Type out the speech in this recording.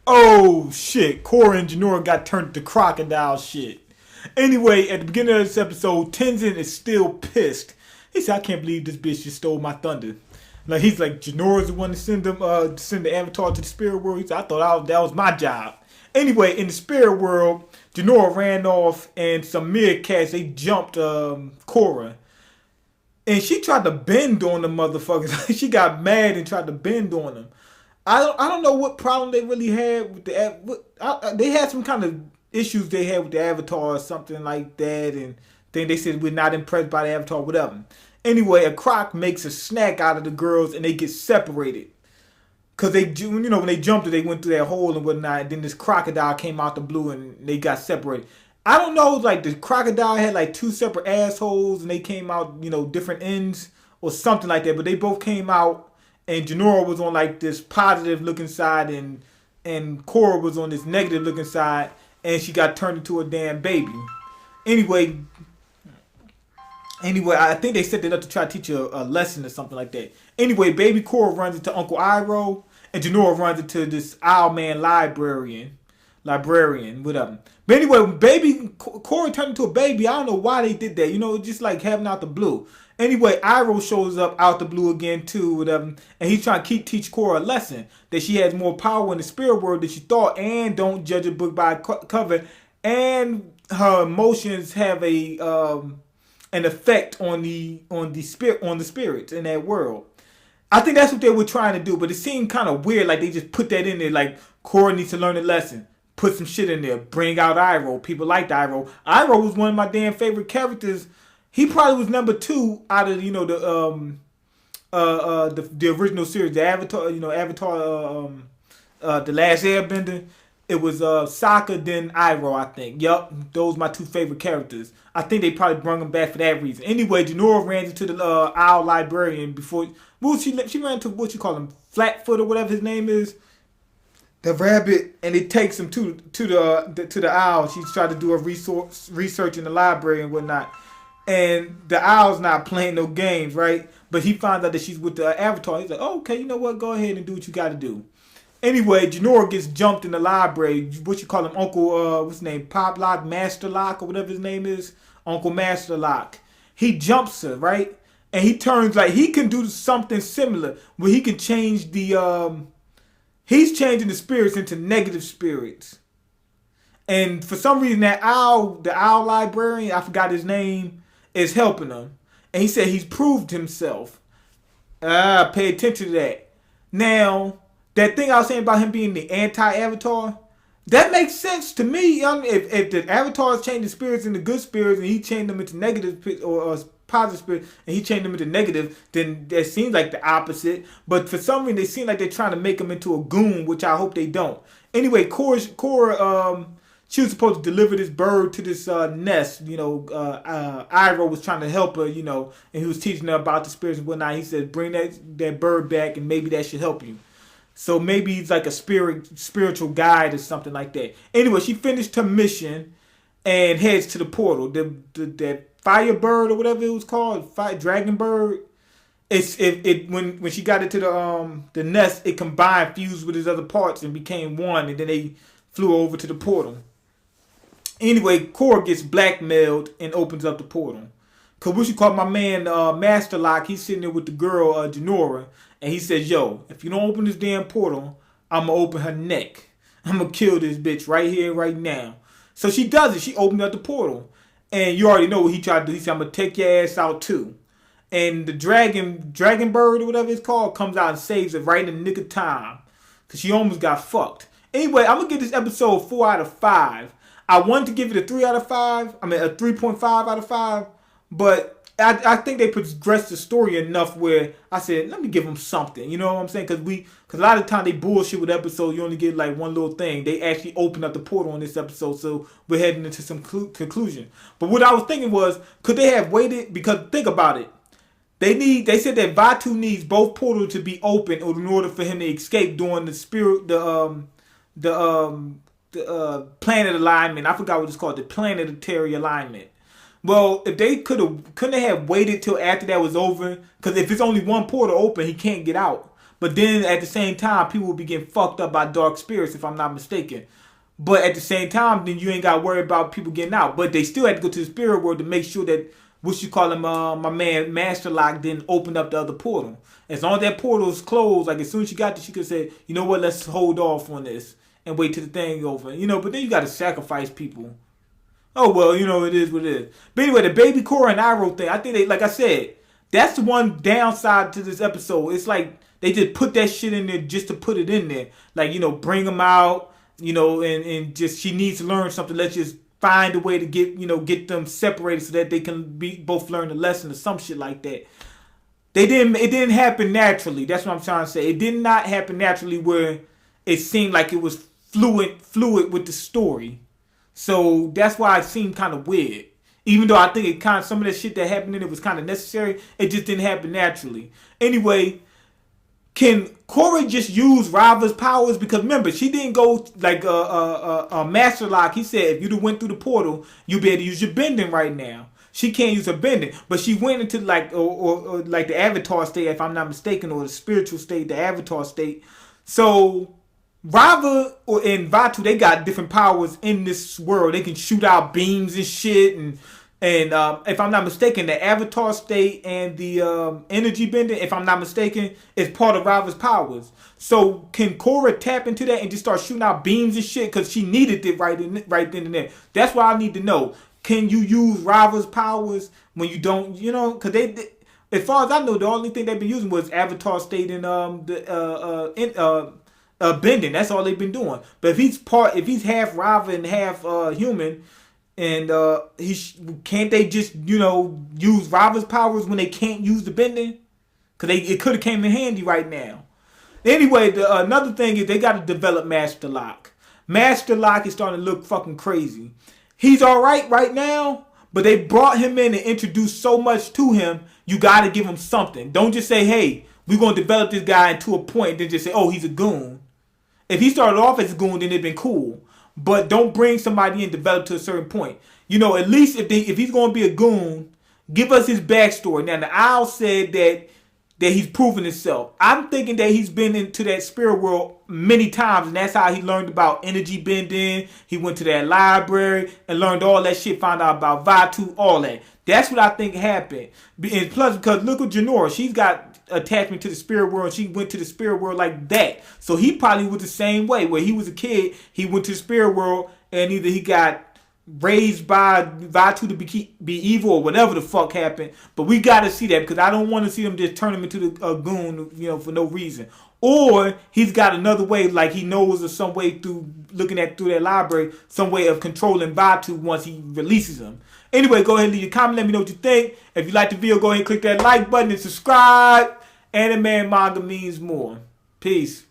Oh shit, Korra and Jinora got turned to crocodile shit. Anyway, at the beginning of this episode, Tenzin is still pissed. He said, I can't believe this bitch just stole my thunder. Like he's like, Janora's the one to send the Avatar to the spirit world. He said, I thought that was my job. Anyway, in the spirit world, Janora ran off and some meerkats, they jumped Korra. And she tried to bend on the motherfuckers. She got mad and tried to bend on them. I don't know what problem they really had with they had some kind of issues they had with the Avatar or something like that, and then they said we're not impressed by the Avatar, whatever. Anyway, a croc makes a snack out of the girls and they get separated. Cause when they jumped it, they went through that hole and whatnot. And then this crocodile came out the blue and they got separated. I don't know, like the crocodile had like two separate assholes and they came out, different ends or something like that. But they both came out, and Janora was on like this positive looking side, and Korra was on this negative looking side, and she got turned into a damn baby. Anyway, I think they set it up to try to teach her a lesson or something like that. Anyway, baby Korra runs into Uncle Iroh, and Janora runs into this owl man librarian, whatever. But anyway, when baby Korra turned into a baby, I don't know why they did that. Just like having out the blue. Anyway, Iroh shows up out the blue again too, whatever, and he's trying to teach Korra a lesson that she has more power in the spirit world than she thought, and don't judge a book by cover, and her emotions have an effect on the spirits in that world. I think that's what they were trying to do, but it seemed kind of weird. Like they just put that in there. Like Korra needs to learn a lesson. Put some shit in there. Bring out Iroh. People liked Iroh. Iroh was one of my damn favorite characters. He probably was number 2 out of the original series, the Avatar. The Last Airbender. It was Sokka, then Iroh, I think. Yup, those my 2 favorite characters. I think they probably brought them back for that reason. Anyway, Janora ran into the owl librarian before. She ran into what you call him, Flatfoot or whatever his name is, the rabbit, and it takes him to the owl. She's trying to do a research in the library and whatnot, and the owl's not playing no games, right? But he finds out that she's with the Avatar. He's like, oh, okay, you know what? Go ahead and do what you got to do. Anyway, Janora gets jumped in the library. What you call him, Uncle, what's his name? Pop Lock, Master Lock, or whatever his name is. Uncle Master Lock. He jumps her, right? And he turns like he can do something similar where he can change he's changing the spirits into negative spirits. And for some reason the owl librarian, I forgot his name, is helping him. And he said he's proved himself. Pay attention to that. Now, that thing I was saying about him being the anti-Avatar, that makes sense to me. If the Avatar is changing spirits into good spirits and he changed them into negative or positive spirits and he changed them into negative, then that seems like the opposite. But for some reason, they seem like they're trying to make him into a goon, which I hope they don't. Anyway, Korra she was supposed to deliver this bird to this nest. Iroh was trying to help her, and he was teaching her about the spirits and whatnot. He said, bring that bird back and maybe that should help you. So maybe he's like a spiritual guide or something like that. Anyway, she finished her mission and heads to the portal. The Firebird or whatever it was called, Dragon Bird. When she got into the nest, it combined, fused with his other parts and became one, and then they flew over to the portal. Anyway, Korra gets blackmailed and opens up the portal. Cause what you call my man Master Lock, he's sitting there with the girl Janora, and he says, "Yo, if you don't open this damn portal, I'm gonna open her neck. I'm gonna kill this bitch right here, right now." So she does it. She opens up the portal, and you already know what he tried to do. He said, "I'm gonna take your ass out too." And the dragon bird or whatever it's called comes out and saves it right in the nick of time, cause she almost got fucked. Anyway, I'm gonna give this episode 4 out of 5. I wanted to give it a 3 out of 5. I mean a 3.5 out of 5. But I think they progressed the story enough where I said, let me give them something. You know what I'm saying? Because a lot of the time they bullshit with episodes. You only get like one little thing. They actually opened up the portal on this episode. So we're heading into some conclusion. But what I was thinking was, could they have waited? Because think about it. They said that Vaatu needs both portals to be open in order for him to escape during the planet alignment. I forgot what it's called. The planetary alignment. Well, if they couldn't they have waited till after that was over? Because if it's only one portal open, he can't get out. But then at the same time, people will be getting fucked up by dark spirits, if I'm not mistaken. But at the same time, then you ain't got to worry about people getting out. But they still had to go to the spirit world to make sure that, what you call him, my man Master Lock didn't open up the other portal. As long as that portal is closed, like as soon as she got there, she could say, you know what, let's hold off on this and wait till the thing over. But then you got to sacrifice people. Oh, well, it is what it is. But anyway, the baby Korra and Iroh thing, I think they, like I said, that's the one downside to this episode. It's like they just put that shit in there just to put it in there. Like, bring them out, and just she needs to learn something. Let's just find a way to get them separated so that they can both learn the lesson or some shit like that. It didn't happen naturally. That's what I'm trying to say. It did not happen naturally where it seemed like it was fluid with the story. So that's why it seemed kind of weird. Even though I think some of the shit that happened in it was kind of necessary, it just didn't happen naturally. Anyway, can Korra just use Rava's powers? Because remember, she didn't go like a Master Lock. He said if you'd have went through the portal, you'd be able to use your bending right now. She can't use her bending, but she went into like or like the Avatar state, if I'm not mistaken, or the spiritual state, the Avatar state. So Rava and Vaatu, they got different powers in this world. They can shoot out beams and shit, and if I'm not mistaken, the Avatar state and the energy bending, if I'm not mistaken, is part of Rava's powers. So can Korra tap into that and just start shooting out beams and shit because she needed it right then and there? That's what I need to know. Can you use Rava's powers when you don't? Because they, as far as I know, the only thing they've been using was Avatar state and bending. That's all they've been doing. But if he's half Rava and half human, and can't they just use Rava's powers when they can't use the bending? Because it could have came in handy right now. Anyway, another thing is they got to develop Master Lock. Master Lock is starting to look fucking crazy. He's all right now, but they brought him in and introduced so much to him. You got to give him something. Don't just say, hey, we're going to develop this guy to a point, then just say, oh, he's a goon. If he started off as a goon, then it'd been cool. But don't bring somebody in develop to a certain point. At least if he's going to be a goon, give us his backstory. Now, the owl said that he's proven himself. I'm thinking that he's been into that spirit world many times, and that's how he learned about energy bending. He went to that library and learned all that shit, found out about Vaatu, all that. That's what I think happened. And plus, because look at Jinora, she's got attachment to the spirit world. She went to the spirit world like that. So he probably was the same way. Where he was a kid, he went to the spirit world, and either he got raised by Vaatu to be evil or whatever the fuck happened. But we got to see that because I don't want to see them just turn him into a goon, for no reason. Or he's got another way, like he knows of some way through looking through that library, some way of controlling Vaatu once he releases him. Anyway, go ahead and leave your comment. Let me know what you think. If you like the video, go ahead and click that like button and subscribe. Anime and manga means more. Peace.